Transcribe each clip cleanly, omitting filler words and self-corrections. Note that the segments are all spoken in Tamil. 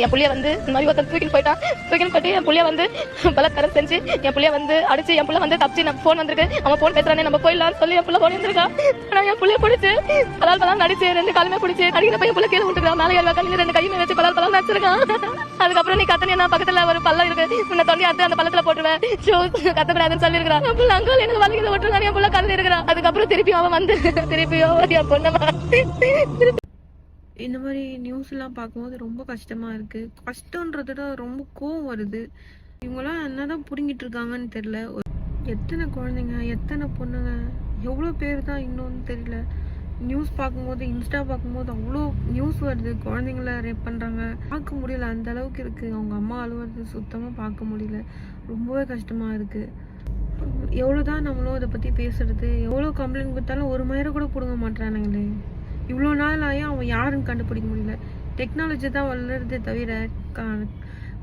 என் புள்ளைய வந்து இந்த மாதிரி ஒருத்தர் தூக்கின்னு போயிட்டு என் புள்ளைய வந்து பலாத்காரம் செஞ்சு என் புள்ளைய வந்து அடிச்சு என் புள்ள வந்து தப்பிச்சு நம்ம போன் வந்திருக்கு அவன் போன் பேசுறானே நம்ம போயிடலாம்னு சொல்லி என் புள்ள போன் வந்திருக்கா. ஆனா என் புள்ளைய பிடிச்சு பலால் நடிச்சு 2 காலுமே பிடிச்சி அடிக்கிறப்ப என் புள்ள கீழே விட்டுருக்கான். மேலே 7 காலையில 2 கையுமே வச்சு பலால் நடிச்சிருக்கான். அதுக்கப்புறம் நீ கத்தனி என்ன பக்கத்துல ஒரு பள்ளம் இருக்கு உன்னை தொண்டி அடுத்து அந்த பள்ளத்துல போட்டுருவேன் கத்தக்கூடாதுன்னு சொல்லி இருக்கிறான். என் புள்ள அங்கே எனக்கு வலிக்கிறத விட்டுருக்கான். என் புள்ள கதறி இருக்கிறான். அதுக்கப்புறம் திருப்பி அவன் வந்து திருப்பியும் என் பொண்ணமா இந்த மாதிரி நியூஸ்லாம் பார்க்கும்போது ரொம்ப கஷ்டமாக இருக்குது. கஷ்டன்றத ரொம்ப கோவம் வருது. இவங்களாம் என்னதான் பிடுங்கிட்டு இருக்காங்கன்னு தெரியல. எத்தனை குழந்தைங்க, எத்தனை பொண்ணுங்க, எவ்வளோ பேர் தான் இன்னொன்னு தெரியல. நியூஸ் பார்க்கும்போது, இன்ஸ்டா பார்க்கும்போது அவ்வளோ நியூஸ் வருது. குழந்தைங்கள ரேப் பண்ணுறாங்க, பார்க்க முடியல. அந்த அளவுக்கு இருக்குது. அவங்க அம்மா அழுவுறது சுத்தமாக பார்க்க முடியல. ரொம்பவே கஷ்டமாக இருக்குது. எவ்வளோ தான் நம்மளும் இதை பற்றி பேசுறது, எவ்வளோ கம்ப்ளைண்ட் கொடுத்தாலும் ஒரு மயிரை கூட பிடுங்க மாட்டானுங்களே. இவ்வளோ நாள் ஆகி அவன் யாருன்னு கண்டுபிடிக்க முடியல. டெக்னாலஜி தான் வளருதே தவிர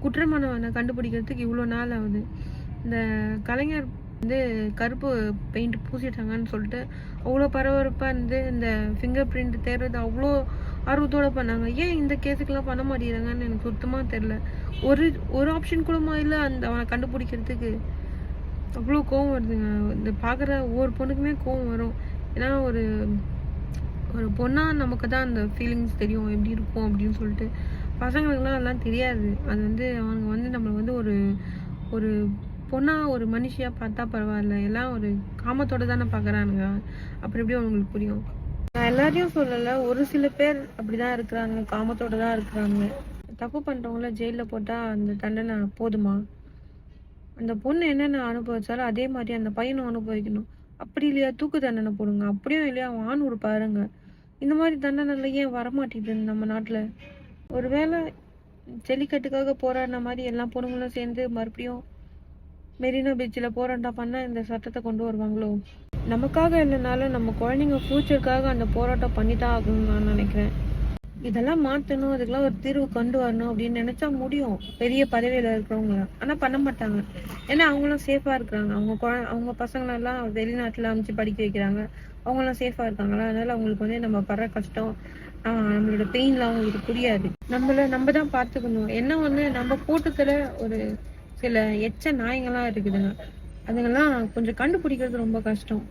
குற்றமானவனை கண்டுபிடிக்கிறதுக்கு இவ்வளோ நாள் ஆகுது. இந்த கலைஞர் வந்து கருப்பு பெயிண்ட் பூசிட்டாங்கன்னு சொல்லிட்டு அவ்வளோ பரபரப்பாக இருந்து இந்த ஃபிங்கர் பிரிண்ட் தேடுறது அவ்வளோ ஆர்வத்தோடு பண்ணாங்க. ஏன் இந்த கேஸுக்கெல்லாம் பண்ண மாட்டேங்கிறாங்கன்னு எனக்கு சுத்தமாக தெரில. ஒரு ஆப்ஷன் கூடமா இல்லை அவனை கண்டுபிடிக்கிறதுக்கு. அவ்வளோ கோவம் வருதுங்க. இந்த பார்க்குற ஒவ்வொரு பொண்ணுக்குமே கோவம் வரும். ஏன்னா ஒரு பொண்ணா நமக்கு தான் அந்த ஃபீலிங்ஸ் தெரியும், எப்படி இருக்கும் அப்படின்னு சொல்லிட்டு. பசங்களுக்குலாம் அதெல்லாம் தெரியாது. அது வந்து அவங்க வந்து நம்மளை வந்து ஒரு பொண்ணா ஒரு மனுஷியாக பார்த்தா பரவாயில்ல, எல்லாம் ஒரு காமத்தோடு தானே பார்க்குறானுங்க. அப்புறம் எப்படி அவங்களுக்கு புரியும்? நான் எல்லாரையும் சொல்லலை, ஒரு சில பேர் அப்படி தான் இருக்கிறாங்க, காமத்தோடு தான் இருக்கிறாங்க. தப்பு பண்ணுறவங்கள ஜெயிலில் போட்டால் அந்த தண்டனை போதுமா? அந்த பொண்ணு என்னென்ன அனுபவிச்சாலும் அதே மாதிரி அந்த பையனும் அனுபவிக்கணும். அப்படி இல்லையா தூக்கு தண்டனை போடுங்க. அப்படியும் இல்லையா வான் ஒரு பாருங்க. இந்த மாதிரி தண்டனை ஏன் வரமாட்டேங்குது நம்ம நாட்டில்? ஒருவேளை ஜல்லிக்கட்டுக்காக போராடின மாதிரி எல்லா பொண்ணுங்களும் சேர்ந்து மறுபடியும் மெரினா பீச்சில் போராட்டம் பண்ண இந்த சட்டத்தை கொண்டு வருவாங்களோ? நமக்காக இல்லைனாலும் நம்ம குழந்தைங்க ஃபியூச்சருக்காக அந்த போராட்டம் பண்ணி தான் ஆகணும்னு நான் நினைக்கிறேன். இதெல்லாம் மாற்றணும், அதுக்கெல்லாம் ஒரு தீர்வு கொண்டு வரணும் அப்படின்னு நினைச்சா முடியும், பெரிய பதவியில் இருக்கிறவங்க. ஆனால் பண்ண மாட்டாங்க. ஏன்னா அவங்களும் சேஃபாக இருக்கிறாங்க. அவங்க பசங்களெல்லாம் வெளிநாட்டில் அமைச்சு படிக்க வைக்கிறாங்க. அவங்களாம் சேஃபாக இருக்காங்களா? அதனால அவங்களுக்கு வந்து நம்ம படுற கஷ்டம், நம்மளோட பெயின்லாம் அவங்களுக்கு புரியாது. நம்ம தான் பார்த்துக்கணும். என்ன வந்து நம்ம கூட்டத்தில் ஒரு சில எச்ச நாய்ங்கள்லாம் இருக்குதுங்க. அதுங்கெல்லாம் கொஞ்சம் கண்டுபிடிக்கிறது ரொம்ப கஷ்டம்.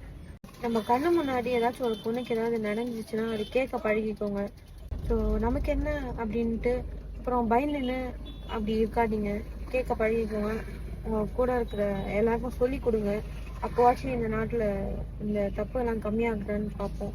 நம்ம கண்ணு முன்னாடி ஏதாச்சும் ஒரு பொண்ணுக்கு ஏதாவது நடந்துச்சுன்னா அது கேட்க பழகிக்கோங்க. ஸோ நமக்கு என்ன அப்படின்ட்டு அப்புறம் பயந்துன்னு அப்படி இருக்காதீங்க, கேட்க பழகிக்கோங்க. கூட இருக்கிற எல்லாருக்கும் சொல்லி கொடுங்க. அப்போவாச்சும் இந்த நாட்டில் இந்த தப்பு எல்லாம் கம்மியாகுதான்னு பார்ப்போம்.